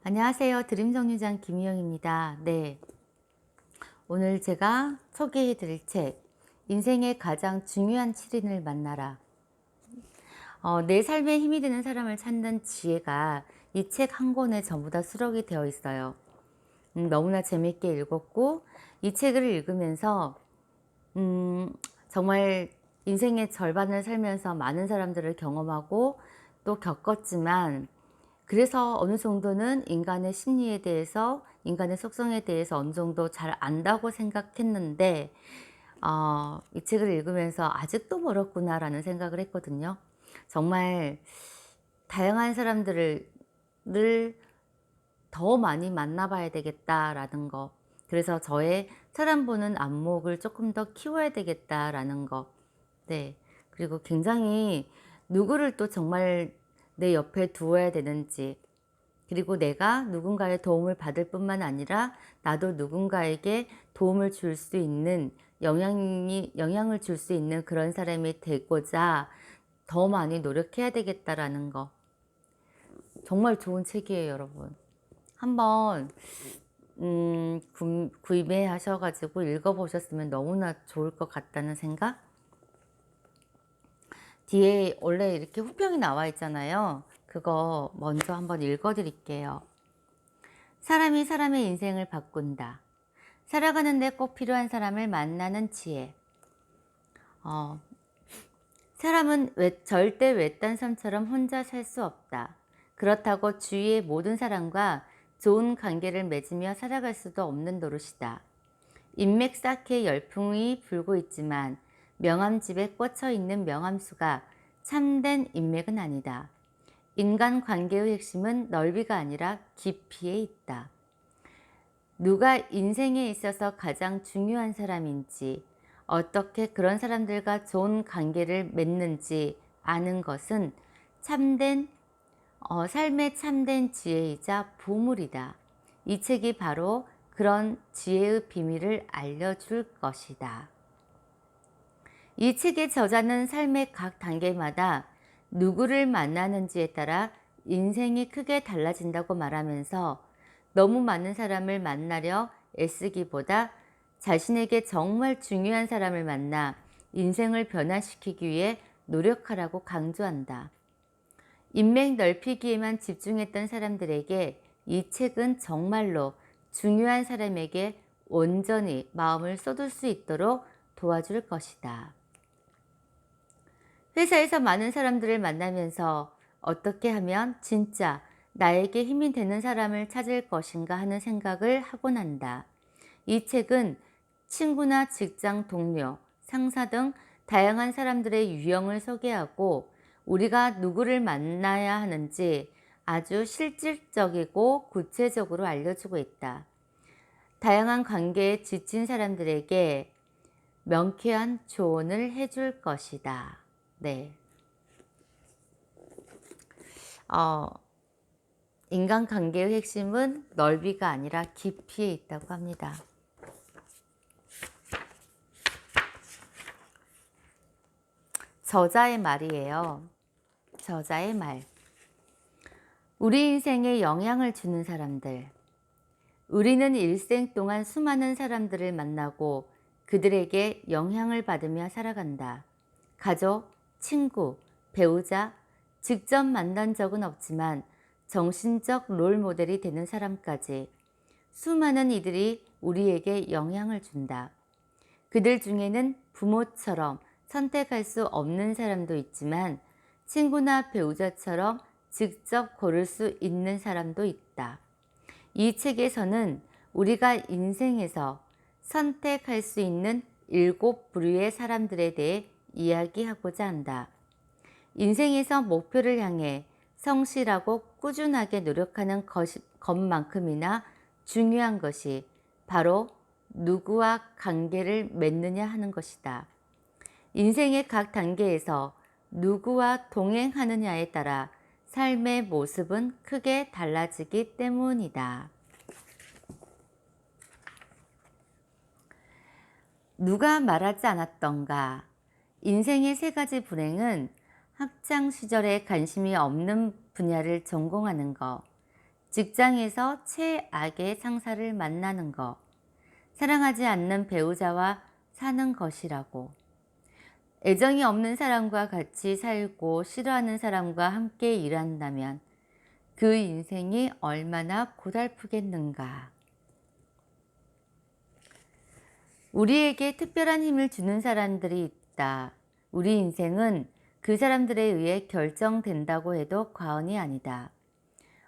안녕하세요. 드림정류장 김희영입니다. 네. 오늘 제가 소개해 드릴 책, 인생의 가장 중요한 7인을 만나라. 내 삶에 힘이 되는 사람을 찾는 지혜가 이 책 한 권에 전부 다 수록이 되어 있어요. 너무나 재밌게 읽었고, 이 책을 읽으면서, 정말 인생의 절반을 살면서 많은 사람들을 경험하고 또 겪었지만, 그래서 어느 정도는 인간의 심리에 대해서, 인간의 속성에 대해서 어느 정도 잘 안다고 생각했는데, 이 책을 읽으면서 아직도 멀었구나라는 생각을 했거든요. 정말 다양한 사람들을 더 많이 만나봐야 되겠다라는 거. 그래서 저의 사람 보는 안목을 조금 더 키워야 되겠다라는 거. 네. 그리고 굉장히 누구를 또 정말 내 옆에 두어야 되는지, 그리고 내가 누군가의 도움을 받을 뿐만 아니라 나도 누군가에게 도움을 줄 수 있는 영향을 줄 수 있는 그런 사람이 되고자 더 많이 노력해야 되겠다라는 거. 정말 좋은 책이에요, 여러분. 한번 구입해 하셔가지고 읽어보셨으면 너무나 좋을 것 같다는 생각? 뒤에 원래 이렇게 후평이 나와 있잖아요. 그거 먼저 한번 읽어 드릴게요. 사람이 사람의 인생을 바꾼다. 살아가는 데 꼭 필요한 사람을 만나는 지혜. 사람은 절대 외딴 섬처럼 혼자 살 수 없다. 그렇다고 주위의 모든 사람과 좋은 관계를 맺으며 살아갈 수도 없는 노릇이다. 인맥 쌓기에 열풍이 불고 있지만 명함집에 꽂혀 있는 명함수가 참된 인맥은 아니다. 인간관계의 핵심은 넓이가 아니라 깊이에 있다. 누가 인생에 있어서 가장 중요한 사람인지, 어떻게 그런 사람들과 좋은 관계를 맺는지 아는 것은 삶의 참된 지혜이자 보물이다. 이 책이 바로 그런 지혜의 비밀을 알려줄 것이다. 이 책의 저자는 삶의 각 단계마다 누구를 만나는지에 따라 인생이 크게 달라진다고 말하면서 너무 많은 사람을 만나려 애쓰기보다 자신에게 정말 중요한 사람을 만나 인생을 변화시키기 위해 노력하라고 강조한다. 인맥 넓히기에만 집중했던 사람들에게 이 책은 정말로 중요한 사람에게 온전히 마음을 쏟을 수 있도록 도와줄 것이다. 회사에서 많은 사람들을 만나면서 어떻게 하면 진짜 나에게 힘이 되는 사람을 찾을 것인가 하는 생각을 하곤 한다. 이 책은 친구나 직장 동료, 상사 등 다양한 사람들의 유형을 소개하고 우리가 누구를 만나야 하는지 아주 실질적이고 구체적으로 알려주고 있다. 다양한 관계에 지친 사람들에게 명쾌한 조언을 해줄 것이다. 네. 인간관계의 핵심은 넓이가 아니라 깊이에 있다고 합니다. 저자의 말이에요. 저자의 말. 우리 인생에 영향을 주는 사람들. 우리는 일생 동안 수많은 사람들을 만나고 그들에게 영향을 받으며 살아간다. 가족, 친구, 배우자, 직접 만난 적은 없지만 정신적 롤 모델이 되는 사람까지 수많은 이들이 우리에게 영향을 준다. 그들 중에는 부모처럼 선택할 수 없는 사람도 있지만 친구나 배우자처럼 직접 고를 수 있는 사람도 있다. 이 책에서는 우리가 인생에서 선택할 수 있는 7부류의 사람들에 대해 이야기하고자 한다. 인생에서 목표를 향해 성실하고 꾸준하게 노력하는 것만큼이나 중요한 것이 바로 누구와 관계를 맺느냐 하는 것이다. 인생의 각 단계에서 누구와 동행하느냐에 따라 삶의 모습은 크게 달라지기 때문이다. 누가 말하지 않았던가? 인생의 3가지 불행은 학창 시절에 관심이 없는 분야를 전공하는 것, 직장에서 최악의 상사를 만나는 것, 사랑하지 않는 배우자와 사는 것이라고. 애정이 없는 사람과 같이 살고 싫어하는 사람과 함께 일한다면 그 인생이 얼마나 고달프겠는가. 우리에게 특별한 힘을 주는 사람들이 있다. 우리 인생은 그 사람들에 의해 결정된다고 해도 과언이 아니다.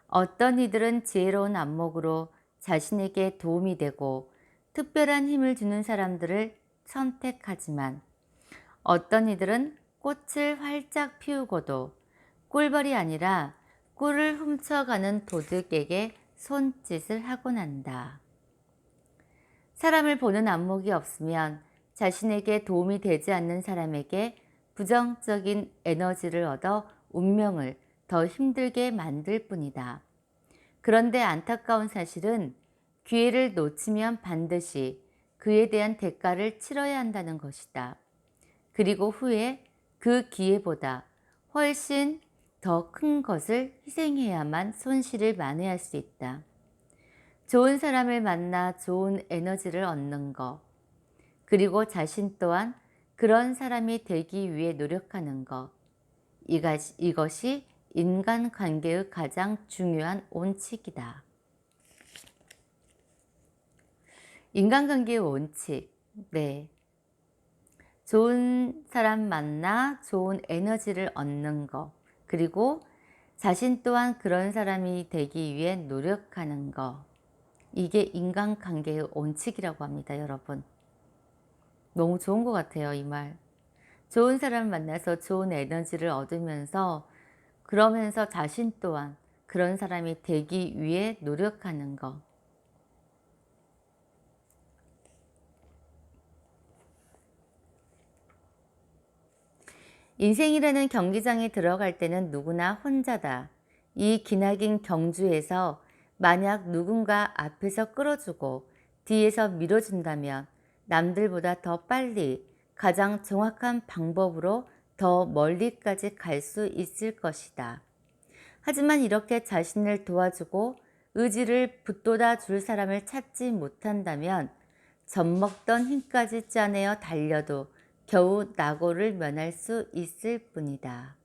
어떤 이들은 지혜로운 안목으로 자신에게 도움이 되고 특별한 힘을 주는 사람들을 선택하지만, 어떤 이들은 꽃을 활짝 피우고도 꿀벌이 아니라 꿀을 훔쳐가는 도둑에게 손짓을 하곤 한다. 사람을 보는 안목이 없으면 자신에게 도움이 되지 않는 사람에게 부정적인 에너지를 얻어 운명을 더 힘들게 만들 뿐이다. 그런데 안타까운 사실은 기회를 놓치면 반드시 그에 대한 대가를 치러야 한다는 것이다. 그리고 후에 그 기회보다 훨씬 더 큰 것을 희생해야만 손실을 만회할 수 있다. 좋은 사람을 만나 좋은 에너지를 얻는 것, 그리고 자신 또한 그런 사람이 되기 위해 노력하는 것, 이것이 인간관계의 가장 중요한 원칙이다. 인간관계의 원칙, 네. 좋은 사람 만나 좋은 에너지를 얻는 것, 그리고 자신 또한 그런 사람이 되기 위해 노력하는 것, 이게 인간관계의 원칙이라고 합니다, 여러분. 너무 좋은 것 같아요, 이 말. 좋은 사람 만나서 좋은 에너지를 얻으면서, 그러면서 자신 또한 그런 사람이 되기 위해 노력하는 것. 인생이라는 경기장에 들어갈 때는 누구나 혼자다. 이 기나긴 경주에서 만약 누군가 앞에서 끌어주고 뒤에서 밀어준다면 남들보다 더 빨리 가장 정확한 방법으로 더 멀리까지 갈 수 있을 것이다. 하지만 이렇게 자신을 도와주고 의지를 붙돋아 줄 사람을 찾지 못한다면 젖먹던 힘까지 짜내어 달려도 겨우 낙오를 면할 수 있을 뿐이다.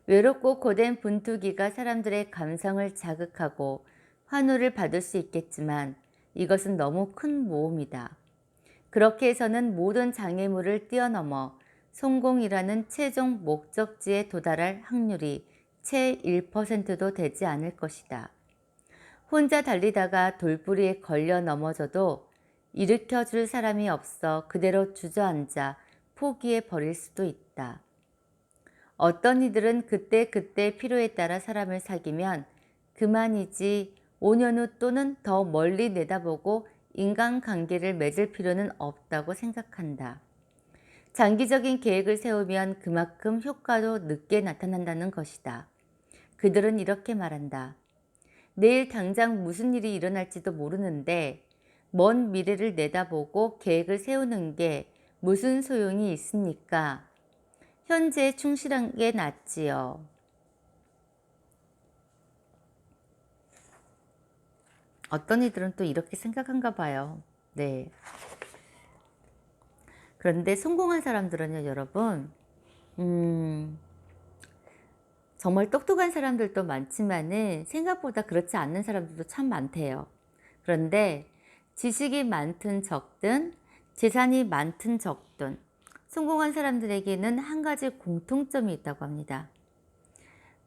외롭고 고된 분투기가 사람들의 감성을 자극하고 환호를 받을 수 있겠지만 이것은 너무 큰 모험이다. 그렇게 해서는 모든 장애물을 뛰어넘어 성공이라는 최종 목적지에 도달할 확률이 채 1%도 되지 않을 것이다. 혼자 달리다가 돌부리에 걸려 넘어져도 일으켜줄 사람이 없어 그대로 주저앉아 포기해 버릴 수도 있다. 어떤 이들은 그때그때 필요에 따라 사람을 사귀면 그만이지 5년 후 또는 더 멀리 내다보고 인간관계를 맺을 필요는 없다고 생각한다. 장기적인 계획을 세우면 그만큼 효과도 늦게 나타난다는 것이다. 그들은 이렇게 말한다. 내일 당장 무슨 일이 일어날지도 모르는데 먼 미래를 내다보고 계획을 세우는 게 무슨 소용이 있습니까? 현재에 충실한 게 낫지요. 어떤 이들은 또 이렇게 생각한가 봐요. 네. 그런데 성공한 사람들은요, 여러분, 정말 똑똑한 사람들도 많지만은 생각보다 그렇지 않는 사람들도 참 많대요. 그런데 지식이 많든 적든 재산이 많든 적든 성공한 사람들에게는 한 가지 공통점이 있다고 합니다.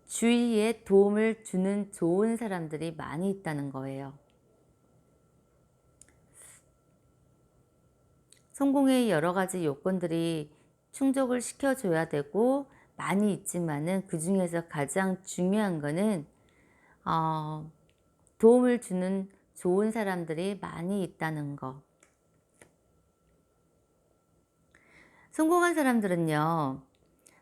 주위에 도움을 주는 좋은 사람들이 많이 있다는 거예요. 성공의 여러 가지 요건들이 충족을 시켜줘야 되고 많이 있지만은 그 중에서 가장 중요한 거는 도움을 주는 좋은 사람들이 많이 있다는 거. 성공한 사람들은요,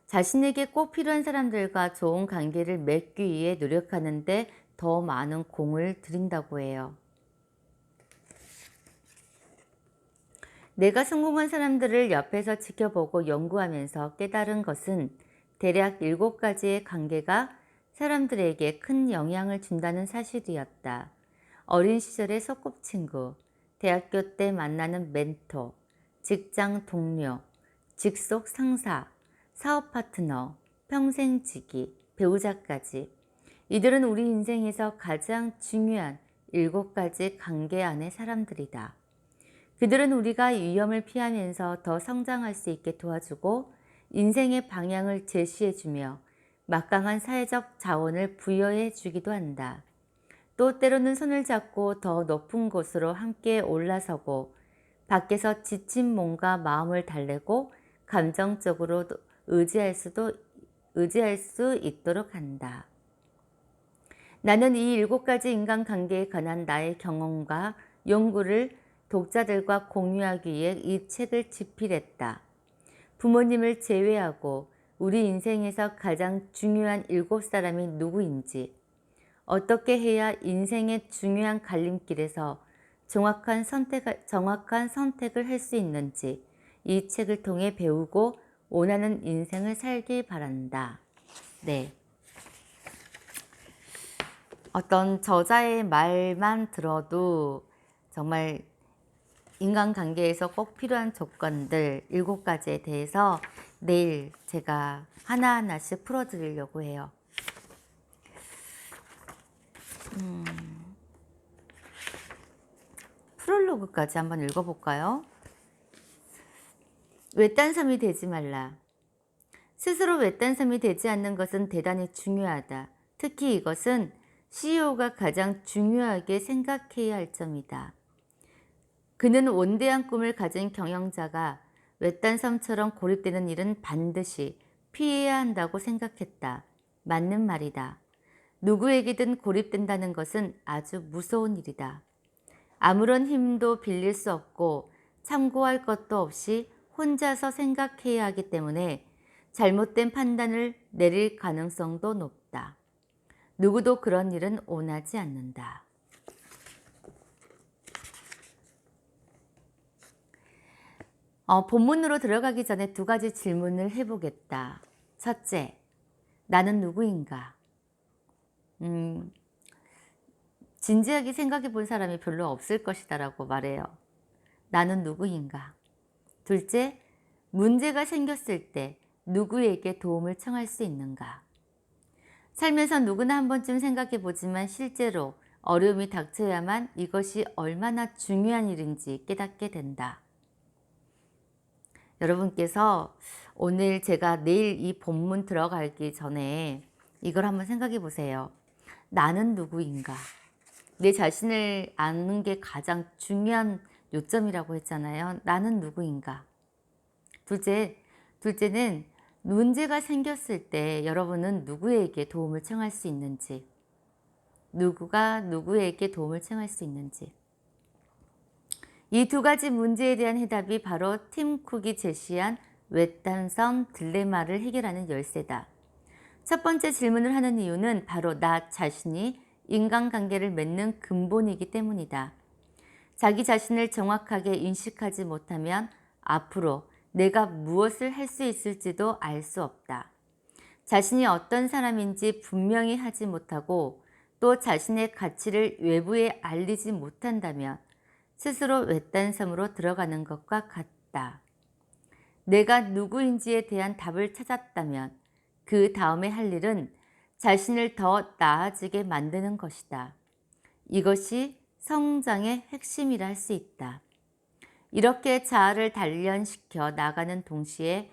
자신에게 꼭 필요한 사람들과 좋은 관계를 맺기 위해 노력하는데 더 많은 공을 들인다고 해요. 내가 성공한 사람들을 옆에서 지켜보고 연구하면서 깨달은 것은 대략 7가지의 관계가 사람들에게 큰 영향을 준다는 사실이었다. 어린 시절의 소꿉친구, 대학교 때 만나는 멘토, 직장 동료, 직속 상사, 사업 파트너, 평생지기, 배우자까지. 이들은 우리 인생에서 가장 중요한 7가지 관계 안의 사람들이다. 그들은 우리가 위험을 피하면서 더 성장할 수 있게 도와주고 인생의 방향을 제시해주며 막강한 사회적 자원을 부여해 주기도 한다. 또 때로는 손을 잡고 더 높은 곳으로 함께 올라서고 밖에서 지친 몸과 마음을 달래고 감정적으로 의지할 수 있도록 한다. 나는 이 7가지 인간관계에 관한 나의 경험과 연구를 독자들과 공유하기 위해 이 책을 집필했다. 부모님을 제외하고 우리 인생에서 가장 중요한 7사람이 누구인지, 어떻게 해야 인생의 중요한 갈림길에서 정확한 선택을 할 수 있는지 이 책을 통해 배우고 원하는 인생을 살길 바란다. 네. 어떤 저자의 말만 들어도 정말 인간관계에서 꼭 필요한 조건들 7가지에 대해서 내일 제가 하나하나씩 풀어드리려고 해요. 프롤로그까지 한번 읽어볼까요? 외딴섬이 되지 말라. 스스로 외딴섬이 되지 않는 것은 대단히 중요하다. 특히 이것은 CEO가 가장 중요하게 생각해야 할 점이다. 그는 원대한 꿈을 가진 경영자가 외딴섬처럼 고립되는 일은 반드시 피해야 한다고 생각했다. 맞는 말이다. 누구에게든 고립된다는 것은 아주 무서운 일이다. 아무런 힘도 빌릴 수 없고 참고할 것도 없이 혼자서 생각해야 하기 때문에 잘못된 판단을 내릴 가능성도 높다. 누구도 그런 일은 원하지 않는다. 본문으로 들어가기 전에 2가지 질문을 해보겠다. 첫째, 나는 누구인가? 진지하게 생각해 본 사람이 별로 없을 것이다 라고 말해요. 나는 누구인가? 둘째, 문제가 생겼을 때 누구에게 도움을 청할 수 있는가? 살면서 누구나 한 번쯤 생각해 보지만 실제로 어려움이 닥쳐야만 이것이 얼마나 중요한 일인지 깨닫게 된다. 여러분께서 오늘 제가 내일 이 본문 들어가기 전에 이걸 한번 생각해 보세요. 나는 누구인가? 내 자신을 아는 게 가장 중요한 요점이라고 했잖아요. 나는 누구인가? 둘째는 문제가 생겼을 때 여러분은 누구에게 도움을 청할 수 있는지, 누구가 누구에게 도움을 청할 수 있는지. 이 2가지 문제에 대한 해답이 바로 팀 쿡이 제시한 외딴섬 딜레마를 해결하는 열쇠다. 첫 번째 질문을 하는 이유는 바로 나 자신이 인간관계를 맺는 근본이기 때문이다. 자기 자신을 정확하게 인식하지 못하면 앞으로 내가 무엇을 할 수 있을지도 알 수 없다. 자신이 어떤 사람인지 분명히 하지 못하고 또 자신의 가치를 외부에 알리지 못한다면 스스로 외딴섬으로 들어가는 것과 같다. 내가 누구인지에 대한 답을 찾았다면 그 다음에 할 일은 자신을 더 나아지게 만드는 것이다. 이것이 성장의 핵심이라 할 수 있다. 이렇게 자아를 단련시켜 나가는 동시에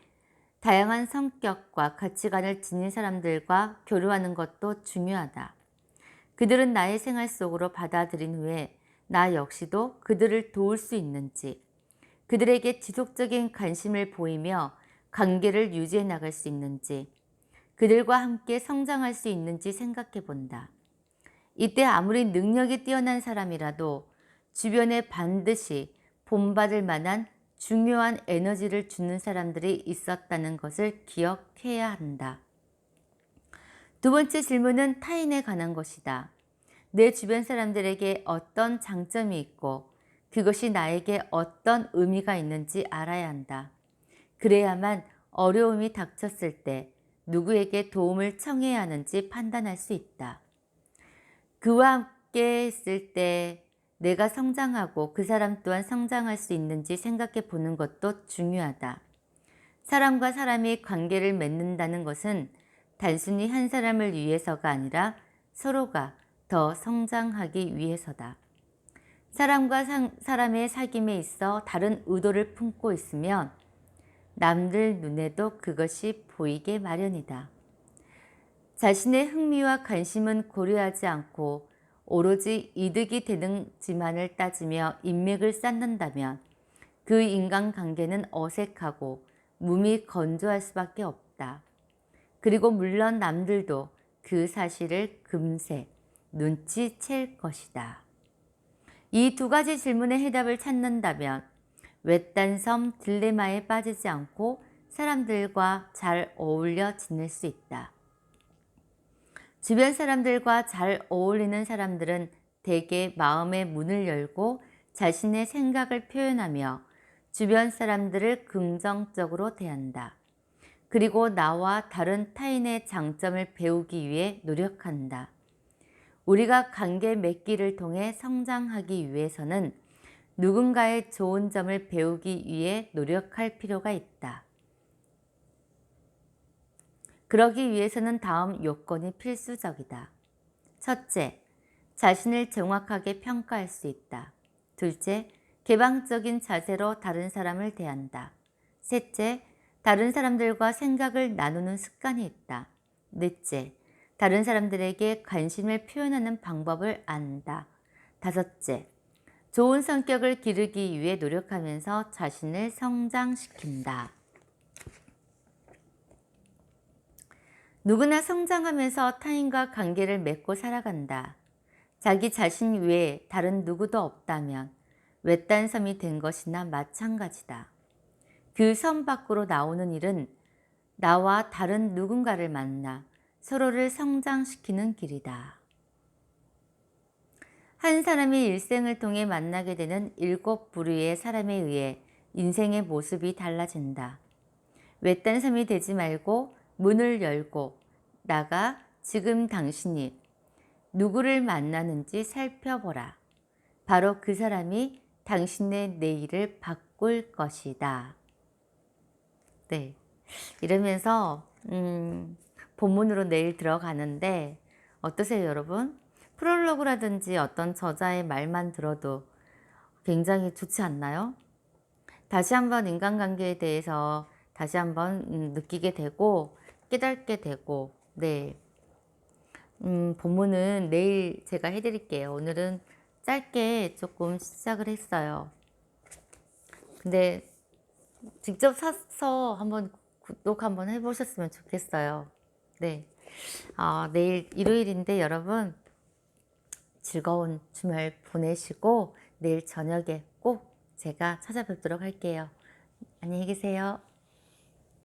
다양한 성격과 가치관을 지닌 사람들과 교류하는 것도 중요하다. 그들은 나의 생활 속으로 받아들인 후에 나 역시도 그들을 도울 수 있는지, 그들에게 지속적인 관심을 보이며 관계를 유지해 나갈 수 있는지, 그들과 함께 성장할 수 있는지 생각해 본다. 이때 아무리 능력이 뛰어난 사람이라도 주변에 반드시 본받을 만한 중요한 에너지를 주는 사람들이 있었다는 것을 기억해야 한다. 2번째 질문은 타인에 관한 것이다. 내 주변 사람들에게 어떤 장점이 있고 그것이 나에게 어떤 의미가 있는지 알아야 한다. 그래야만 어려움이 닥쳤을 때 누구에게 도움을 청해야 하는지 판단할 수 있다. 그와 함께 있을 때 내가 성장하고 그 사람 또한 성장할 수 있는지 생각해 보는 것도 중요하다. 사람과 사람이 관계를 맺는다는 것은 단순히 한 사람을 위해서가 아니라 서로가 더 성장하기 위해서다. 사람과 사람의 사귐에 있어 다른 의도를 품고 있으면 남들 눈에도 그것이 보이게 마련이다. 자신의 흥미와 관심은 고려하지 않고 오로지 이득이 되는지만을 따지며 인맥을 쌓는다면 그 인간관계는 어색하고 몸이 건조할 수밖에 없다. 그리고 물론 남들도 그 사실을 금세 눈치챌 것이다. 이 두 가지 질문의 해답을 찾는다면 외딴섬 딜레마에 빠지지 않고 사람들과 잘 어울려 지낼 수 있다. 주변 사람들과 잘 어울리는 사람들은 대개 마음의 문을 열고 자신의 생각을 표현하며 주변 사람들을 긍정적으로 대한다. 그리고 나와 다른 타인의 장점을 배우기 위해 노력한다. 우리가 관계 맺기를 통해 성장하기 위해서는 누군가의 좋은 점을 배우기 위해 노력할 필요가 있다. 그러기 위해서는 다음 요건이 필수적이다. 첫째, 자신을 정확하게 평가할 수 있다. 둘째, 개방적인 자세로 다른 사람을 대한다. 셋째, 다른 사람들과 생각을 나누는 습관이 있다. 넷째, 다른 사람들에게 관심을 표현하는 방법을 안다. 다섯째, 좋은 성격을 기르기 위해 노력하면서 자신을 성장시킨다. 누구나 성장하면서 타인과 관계를 맺고 살아간다. 자기 자신 외에 다른 누구도 없다면 외딴 섬이 된 것이나 마찬가지다. 그 섬 밖으로 나오는 일은 나와 다른 누군가를 만나 서로를 성장시키는 길이다. 한 사람이 일생을 통해 만나게 되는 7부류의 사람에 의해 인생의 모습이 달라진다. 외딴 섬이 되지 말고 문을 열고 나가 지금 당신이 누구를 만나는지 살펴보라. 바로 그 사람이 당신의 내일을 바꿀 것이다. 네, 이러면서 본문으로 내일 들어가는데 어떠세요, 여러분? 프롤로그라든지 어떤 저자의 말만 들어도 굉장히 좋지 않나요? 다시 한번 인간관계에 대해서 다시 한번 느끼게 되고 깨닫게 되고, 네. 본문은 내일 제가 해드릴게요. 오늘은 짧게 조금 시작을 했어요. 근데 직접 사서 한번 구독 한번 해보셨으면 좋겠어요. 네. 내일 일요일인데 여러분 즐거운 주말 보내시고 내일 저녁에 꼭 제가 찾아뵙도록 할게요. 안녕히 계세요.